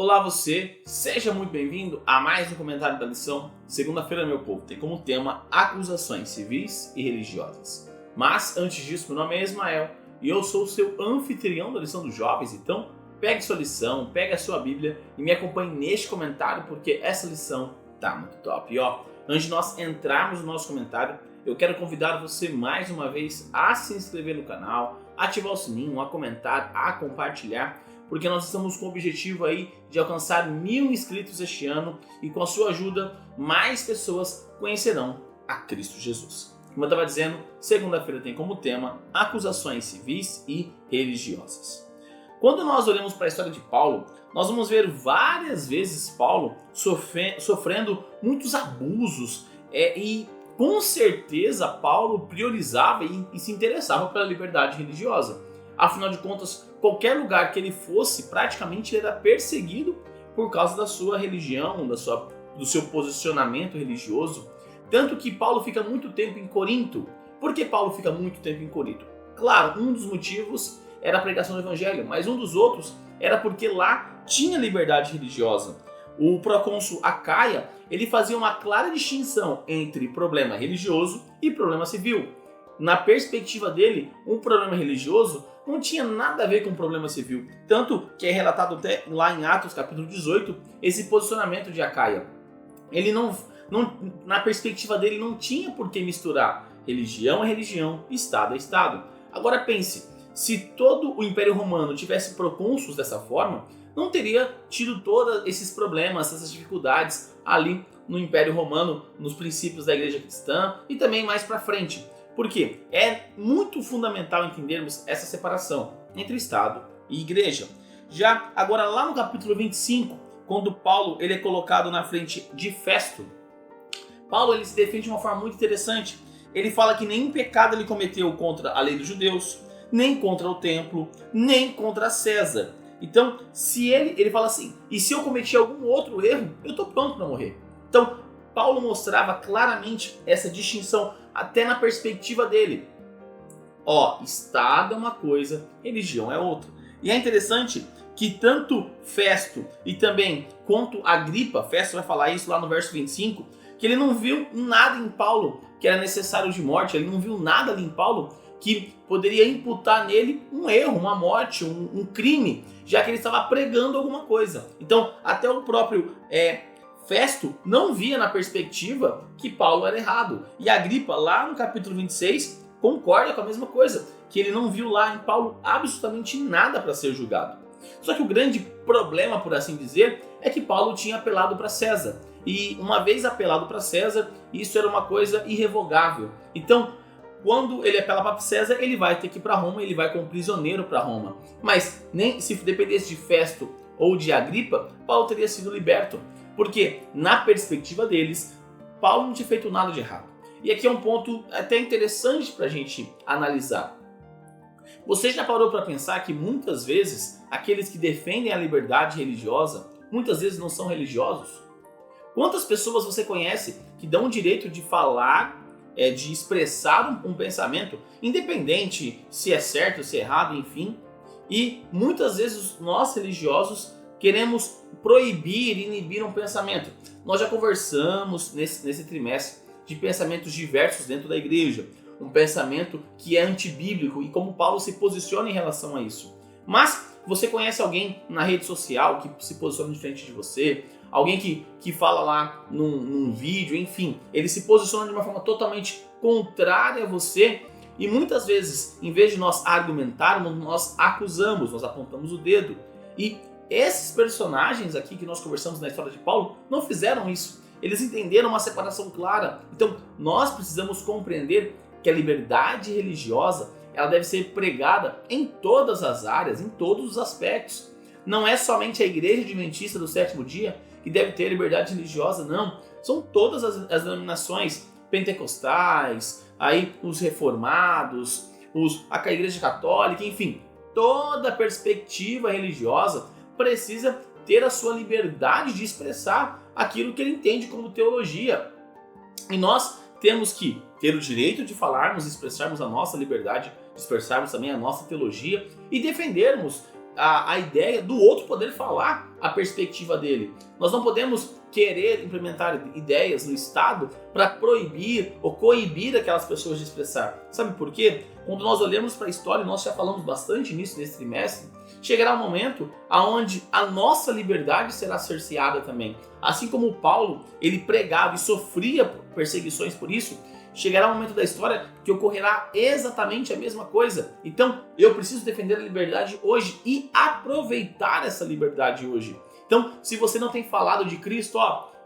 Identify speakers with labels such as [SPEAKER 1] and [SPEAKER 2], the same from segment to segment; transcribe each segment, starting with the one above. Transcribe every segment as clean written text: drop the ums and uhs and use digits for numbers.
[SPEAKER 1] Olá você, seja muito bem-vindo a mais um comentário da lição. Segunda-feira, meu povo, tem como tema acusações civis e religiosas. Mas antes disso, meu nome é Ismael e eu sou o seu anfitrião da lição dos jovens. Então pegue sua lição, pegue a sua Bíblia e me acompanhe neste comentário porque essa lição tá muito top. E antes de nós entrarmos no nosso comentário, eu quero convidar você mais uma vez a se inscrever no canal, ativar o sininho, a comentar, a compartilhar, porque nós estamos com o objetivo aí de alcançar 1000 inscritos este ano e com a sua ajuda mais pessoas conhecerão a Cristo Jesus. Como eu estava dizendo, segunda-feira tem como tema acusações civis e religiosas. Quando nós olhamos para a história de Paulo, nós vamos ver várias vezes Paulo sofrendo muitos abusos e com certeza Paulo priorizava e se interessava pela liberdade religiosa. Afinal de contas, qualquer lugar que ele fosse, praticamente ele era perseguido por causa da sua religião, do seu posicionamento religioso. Tanto que Paulo fica muito tempo em Corinto. Por que Paulo fica muito tempo em Corinto? Claro, um dos motivos era a pregação do evangelho, mas um dos outros era porque lá tinha liberdade religiosa. O procônsul Acaia, ele fazia uma clara distinção entre problema religioso e problema civil. Na perspectiva dele, um problema religioso não tinha nada a ver com um problema civil. Tanto que é relatado até lá em Atos capítulo 18, esse posicionamento de Acaia. Ele na perspectiva dele não tinha por que misturar religião é religião, Estado é Estado. Agora pense, se todo o Império Romano tivesse procônsuls dessa forma, não teria tido todos esses problemas, essas dificuldades ali no Império Romano, nos princípios da Igreja Cristã e também mais para frente. Porque é muito fundamental entendermos essa separação entre Estado e Igreja. Já agora lá no capítulo 25, quando Paulo ele é colocado na frente de Festo, Paulo ele se defende de uma forma muito interessante. Ele fala que nenhum pecado ele cometeu contra a lei dos judeus, nem contra o templo, nem contra César. Então, se ele fala assim, e se eu cometi algum outro erro, eu estou pronto para morrer. Então, Paulo mostrava claramente essa distinção até na perspectiva dele. Estado é uma coisa, religião é outra. E é interessante que tanto Festo e também quanto Agripa, Festo vai falar isso lá no verso 25, que ele não viu nada em Paulo que era necessário de morte, ele não viu nada ali em Paulo que poderia imputar nele um erro, uma morte, um crime, já que ele estava pregando alguma coisa. Então, até o próprio Festo não via na perspectiva que Paulo era errado. E Agripa, lá no capítulo 26, concorda com a mesma coisa, que ele não viu lá em Paulo absolutamente nada para ser julgado. Só que o grande problema, por assim dizer, é que Paulo tinha apelado para César. E uma vez apelado para César, isso era uma coisa irrevogável. Então, quando ele apela para César, ele vai ter que ir para Roma, ele vai como prisioneiro para Roma. Mas nem se dependesse de Festo ou de Agripa, Paulo teria sido liberto. Porque, na perspectiva deles, Paulo não tinha feito nada de errado. E aqui é um ponto até interessante para a gente analisar. Você já parou para pensar que muitas vezes aqueles que defendem a liberdade religiosa, muitas vezes não são religiosos? Quantas pessoas você conhece que dão o direito de falar, de expressar um pensamento, independente se é certo, se é errado, enfim. E muitas vezes nós religiosos queremos proibir, inibir um pensamento. Nós já conversamos nesse trimestre de pensamentos diversos dentro da igreja. Um pensamento que é antibíblico e como Paulo se posiciona em relação a isso. Mas você conhece alguém na rede social que se posiciona diferente de você? Alguém que fala lá num vídeo, enfim. Ele se posiciona de uma forma totalmente contrária a você. E muitas vezes, em vez de nós argumentarmos, nós acusamos, nós apontamos o dedo. E esses personagens aqui que nós conversamos na história de Paulo não fizeram isso. Eles entenderam uma separação clara. Então, nós precisamos compreender que a liberdade religiosa ela deve ser pregada em todas as áreas, em todos os aspectos. Não é somente a Igreja Adventista do Sétimo Dia que deve ter liberdade religiosa, não. São todas as denominações pentecostais, aí os reformados, a Igreja Católica, enfim. Toda perspectiva religiosa precisa ter a sua liberdade de expressar aquilo que ele entende como teologia. E nós temos que ter o direito de falarmos, expressarmos a nossa liberdade, expressarmos também a nossa teologia e defendermos a ideia do outro poder falar a perspectiva dele. Nós não podemos querer implementar ideias no Estado para proibir ou coibir aquelas pessoas de expressar. Sabe por quê? Quando nós olhamos para a história, nós já falamos bastante nisso nesse trimestre, chegará um momento onde a nossa liberdade será cerceada também. Assim como Paulo, ele pregava e sofria perseguições por isso, chegará um momento da história que ocorrerá exatamente a mesma coisa. Então, eu preciso defender a liberdade hoje e aproveitar essa liberdade hoje. Então, se você não tem falado de Cristo,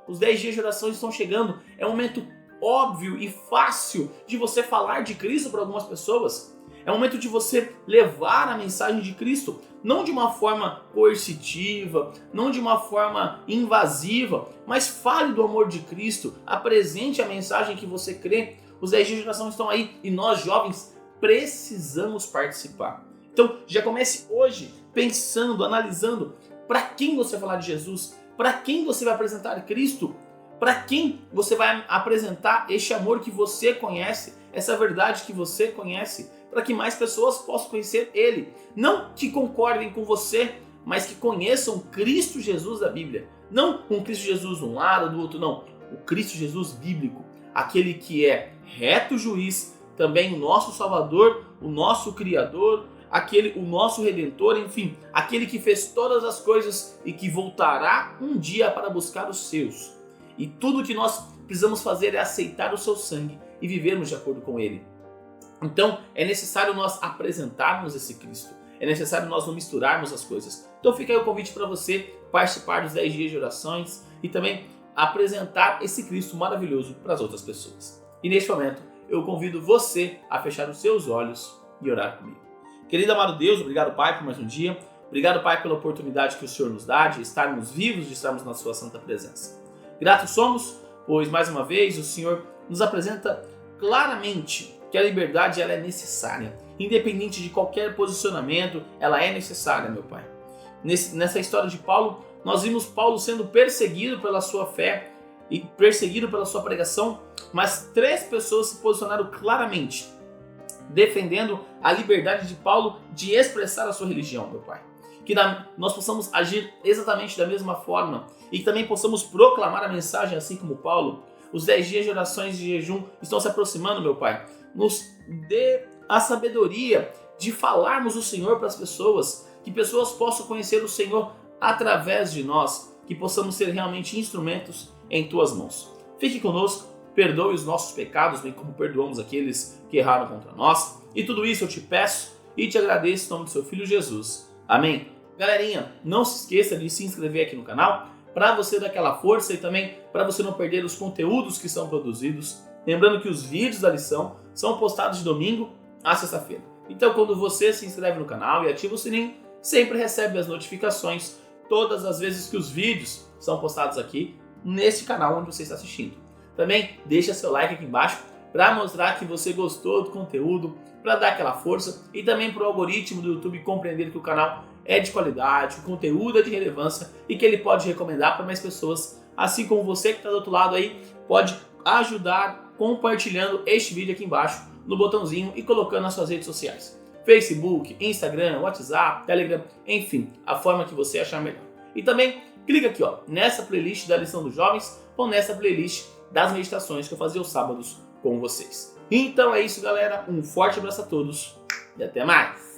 [SPEAKER 1] os 10 dias de oração estão chegando. É um momento óbvio e fácil de você falar de Cristo para algumas pessoas. É um momento de você levar a mensagem de Cristo, não de uma forma coercitiva, não de uma forma invasiva, mas fale do amor de Cristo, apresente a mensagem que você crê. Os 10 dias de oração estão aí e nós jovens precisamos participar. Então já comece hoje pensando, analisando para quem você vai falar de Jesus, para quem você vai apresentar Cristo, para quem você vai apresentar este amor que você conhece, essa verdade que você conhece, para que mais pessoas possam conhecer Ele. Não que concordem com você, mas que conheçam Cristo Jesus da Bíblia. Não um Cristo Jesus de um lado, do outro, não. O Cristo Jesus bíblico, aquele que é reto juiz, também o nosso Salvador, o nosso Criador, o nosso Redentor, enfim, aquele que fez todas as coisas e que voltará um dia para buscar os seus. E tudo que nós precisamos fazer é aceitar o seu sangue e vivermos de acordo com ele. Então é necessário nós apresentarmos esse Cristo, é necessário nós não misturarmos as coisas. Então fica aí o convite para você participar dos 10 dias de orações e também apresentar esse Cristo maravilhoso para as outras pessoas. E neste momento eu convido você a fechar os seus olhos e orar comigo. Querido amado Deus, obrigado Pai por mais um dia, obrigado Pai pela oportunidade que o Senhor nos dá de estarmos vivos, de estarmos na sua santa presença. Gratos somos, pois mais uma vez o Senhor nos apresenta claramente que a liberdade ela é necessária. Independente de qualquer posicionamento, ela é necessária, meu Pai. Nessa história de Paulo, nós vimos Paulo sendo perseguido pela sua fé e perseguido pela sua pregação, mas 3 pessoas se posicionaram claramente, defendendo a liberdade de Paulo de expressar a sua religião, meu Pai. Que nós possamos agir exatamente da mesma forma e que também possamos proclamar a mensagem assim como Paulo. Os 10 dias de orações de jejum estão se aproximando, meu Pai. Nos dê a sabedoria de falarmos o Senhor para as pessoas, que pessoas possam conhecer o Senhor através de nós, que possamos ser realmente instrumentos em Tuas mãos. Fique conosco, perdoe os nossos pecados, bem como perdoamos aqueles que erraram contra nós. E tudo isso eu te peço e te agradeço em nome do Seu Filho Jesus. Amém. Galerinha, não se esqueça de se inscrever aqui no canal, para você dar aquela força e também para você não perder os conteúdos que são produzidos. Lembrando que os vídeos da lição são postados de domingo a sexta-feira. Então quando você se inscreve no canal e ativa o sininho, sempre recebe as notificações todas as vezes que os vídeos são postados aqui nesse canal onde você está assistindo. Também deixa seu like aqui embaixo para mostrar que você gostou do conteúdo, para dar aquela força e também para o algoritmo do YouTube compreender que o canal é de qualidade, o conteúdo é de relevância e que ele pode recomendar para mais pessoas, assim como você que está do outro lado aí pode ajudar compartilhando este vídeo aqui embaixo no botãozinho e colocando nas suas redes sociais. Facebook, Instagram, WhatsApp, Telegram, enfim, a forma que você achar melhor. E também clica aqui nessa playlist da lição dos jovens ou nessa playlist das meditações que eu fazia aos sábados com vocês. Então é isso, galera. Um forte abraço a todos e até mais!